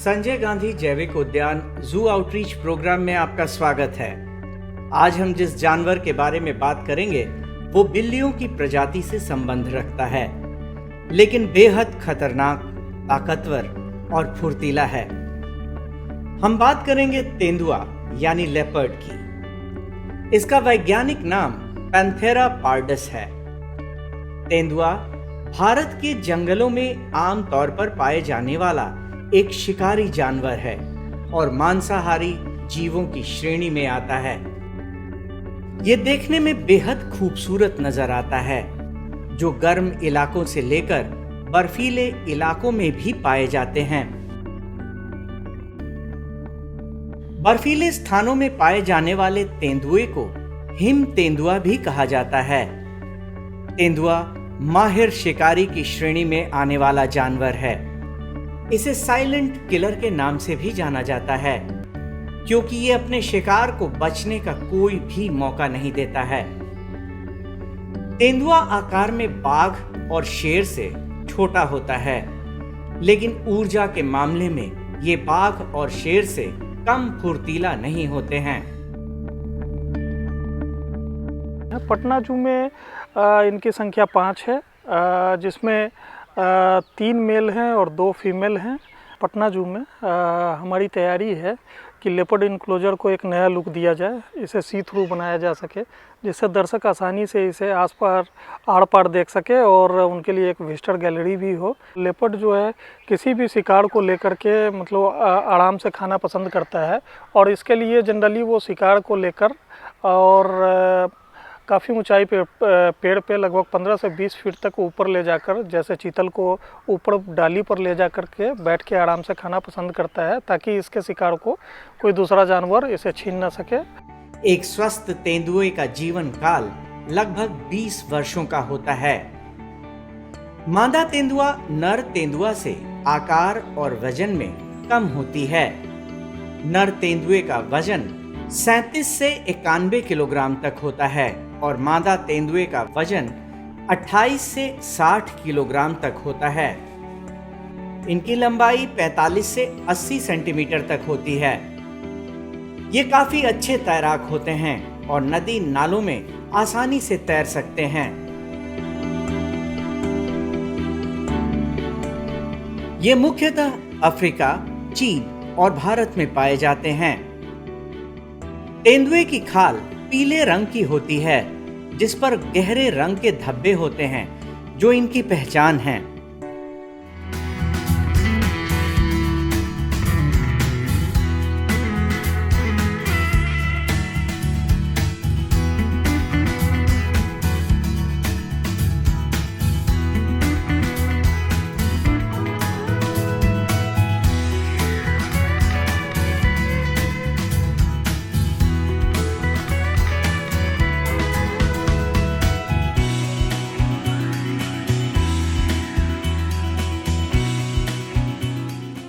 संजय गांधी जैविक उद्यान जू आउटरीच प्रोग्राम में आपका स्वागत है। आज हम जिस जानवर के बारे में बात करेंगे वो बिल्लियों की प्रजाति से संबंध रखता है, लेकिन बेहद खतरनाक, ताकतवर और फुर्तीला है। हम बात करेंगे तेंदुआ यानी लेपर्ड की। इसका वैज्ञानिक नाम पैंथेरा पार्डस है। तेंदुआ भारत के जंगलों में आम तौर पर पाए जाने वाला एक शिकारी जानवर है और मांसाहारी जीवों की श्रेणी में आता है। ये देखने में बेहद खूबसूरत नजर आता है, जो गर्म इलाकों से लेकर बर्फीले इलाकों में भी पाए जाते हैं। बर्फीले स्थानों में पाए जाने वाले तेंदुए को हिम तेंदुआ भी कहा जाता है। तेंदुआ माहिर शिकारी की श्रेणी में आने वाला जानवर है। इसे साइलेंट किलर के नाम से भी जाना जाता है, क्योंकि ये अपने शिकार को बचने का कोई भी मौका नहीं देता है। तेंदुआ आकार में बाघ और शेर से छोटा होता है, लेकिन ऊर्जा के मामले में ये बाघ और शेर से कम फुर्तीला नहीं होते हैं। पटना जू में इनकी संख्या 5 है, जिसमें 3 मेल हैं और 2 फीमेल हैं। पटना जू में हमारी तैयारी है कि लेपर्ड इनक्लोजर को एक नया लुक दिया जाए, इसे सी थ्रू बनाया जा सके, जिससे दर्शक आसानी से इसे आस पार आड़ पार देख सके और उनके लिए एक विजिटर गैलरी भी हो। लेपर्ड जो है किसी भी शिकार को लेकर के मतलब आराम से खाना पसंद करता है, और इसके लिए जनरली वो शिकार को लेकर और काफ़ी ऊंचाई पे पेड़ पे लगभग 15 से 20 फीट तक ऊपर ले जाकर, जैसे चीतल को ऊपर डाली पर ले जाकर के बैठ के आराम से खाना पसंद करता है, ताकि इसके शिकार को कोई दूसरा जानवर इसे छीन ना सके। एक स्वस्थ तेंदुए का जीवन काल लगभग 20 वर्षों का होता है। मादा तेंदुआ नर तेंदुआ से आकार और वजन में कम होती है। नर तेंदुए का वजन 37 से 91 किलोग्राम तक होता है और मादा तेंदुए का वजन 28 से 60 किलोग्राम तक होता है। इनकी लंबाई 45 से 80 सेंटीमीटर तक होती है। ये काफी अच्छे तैराक होते हैं और नदी नालों में आसानी से तैर सकते हैं। ये मुख्यतः अफ्रीका, चीन और भारत में पाए जाते हैं। तेंदुए की खाल पीले रंग की होती है, जिस पर गहरे रंग के धब्बे होते हैं, जो इनकी पहचान है।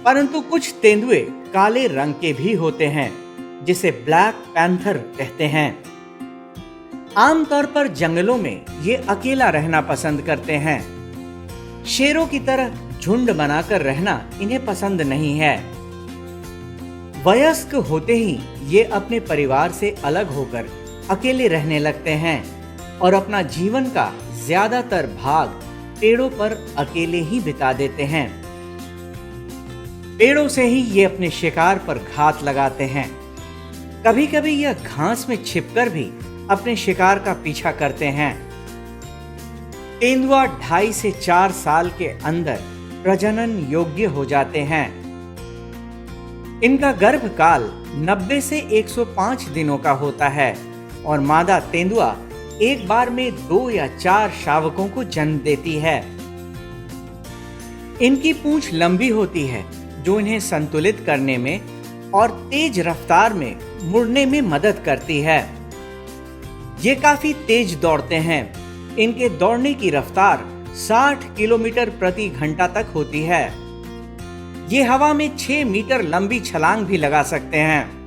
परंतु कुछ तेंदुए काले रंग के भी होते हैं, जिसे ब्लैक पैंथर कहते हैं। आमतौर पर जंगलों में ये अकेला रहना पसंद करते हैं। शेरों की तरह झुंड बनाकर रहना इन्हें पसंद नहीं है। वयस्क होते ही ये अपने परिवार से अलग होकर अकेले रहने लगते हैं और अपना जीवन का ज्यादातर भाग पेड़ों पर अकेले ही बिता देते हैं। पेड़ों से ही ये अपने शिकार पर घात लगाते हैं। कभी कभी यह घास में छिपकर भी अपने शिकार का पीछा करते हैं। तेंदुआ 2.5 से 4 साल के अंदर प्रजनन योग्य हो जाते हैं। इनका गर्भकाल 90 से 105 दिनों का होता है और मादा तेंदुआ एक बार में 2 या 4 शावकों को जन्म देती है। इनकी पूंछ लंबी होती है, जो इन्हें संतुलित करने में और तेज रफ्तार में मुड़ने में मदद करती है। ये काफी तेज दौड़ते हैं। इनके दौड़ने की रफ्तार 60 किलोमीटर प्रति घंटा तक होती है। ये हवा में 6 मीटर लंबी छलांग भी लगा सकते हैं।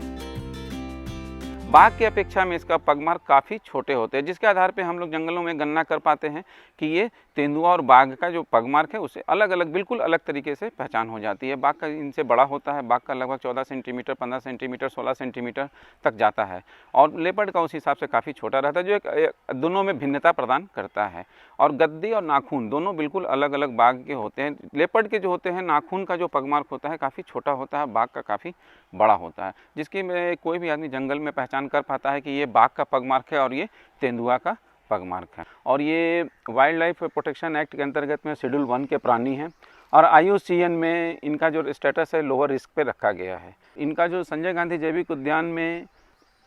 बाघ की अपेक्षा में इसका पगमार्ग काफ़ी छोटे होते हैं, जिसके आधार पे हम लोग जंगलों में गणना कर पाते हैं कि ये तेंदुआ और बाघ का जो पगमार्क है उसे अलग अलग, बिल्कुल अलग तरीके से पहचान हो जाती है। बाघ का इनसे बड़ा होता है, बाघ का लगभग 14 सेंटीमीटर, 15 सेंटीमीटर, 16 सेंटीमीटर तक जाता है, और लेपर्ड का उस हिसाब से काफ़ी छोटा रहता है, जो एक दोनों में भिन्नता प्रदान करता है। और गद्दी और नाखून दोनों बिल्कुल अलग अलग बाघ के होते हैं। लेपर्ड के जो होते हैं, नाखून का जो पगमार्क होता है काफ़ी छोटा होता है, बाघ का काफ़ी बड़ा होता है, जिसकी कोई भी आदमी जंगल में पहचान कर पाता है कि ये बाघ का पगमार्क है और ये तेंदुआ का पगमार्क है। और ये वाइल्ड लाइफ प्रोटेक्शन एक्ट के अंतर्गत में शेड्यूल 1 के प्राणी हैं, और IUCN में इनका जो स्टेटस है लोअर रिस्क पे रखा गया है। इनका जो संजय गांधी जैविक उद्यान में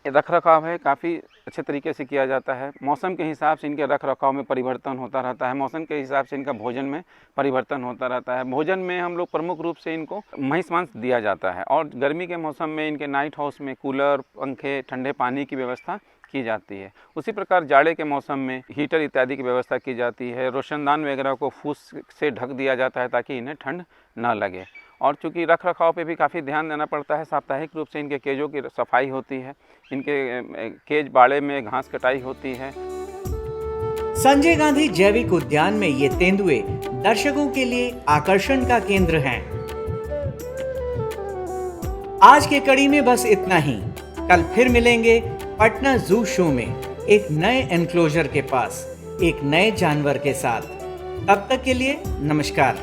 रख रखाव है काफ़ी अच्छे तरीके से किया जाता है। मौसम के हिसाब से इनके रख रखाव में परिवर्तन होता रहता है, मौसम के हिसाब से इनका भोजन में परिवर्तन होता रहता है। भोजन में हम लोग प्रमुख रूप से इनको महिष मांस दिया जाता है, और गर्मी के मौसम में इनके नाइट हाउस में कूलर, पंखे, ठंडे पानी की व्यवस्था की जाती है। उसी प्रकार जाड़े के मौसम में हीटर इत्यादि की व्यवस्था की जाती है। रोशनदान वगैरह को फूस से ढक दिया जाता है ताकि इन्हें ठंड न लगे। और चूँकि रख रखाव पे भी काफ़ी ध्यान देना पड़ता है, साप्ताहिक रूप से इनके केजों की सफाई होती है, इनके केज बाड़े में घास कटाई होती है। संजय गांधी जैविक उद्यान में ये तेंदुए दर्शकों के लिए आकर्षण का केंद्र हैं। आज के कड़ी में बस इतना ही। कल फिर मिलेंगे पटना जू शो में एक नए एनक्लोजर के पास एक नए जानवर के साथ। तब तक के लिए नमस्कार।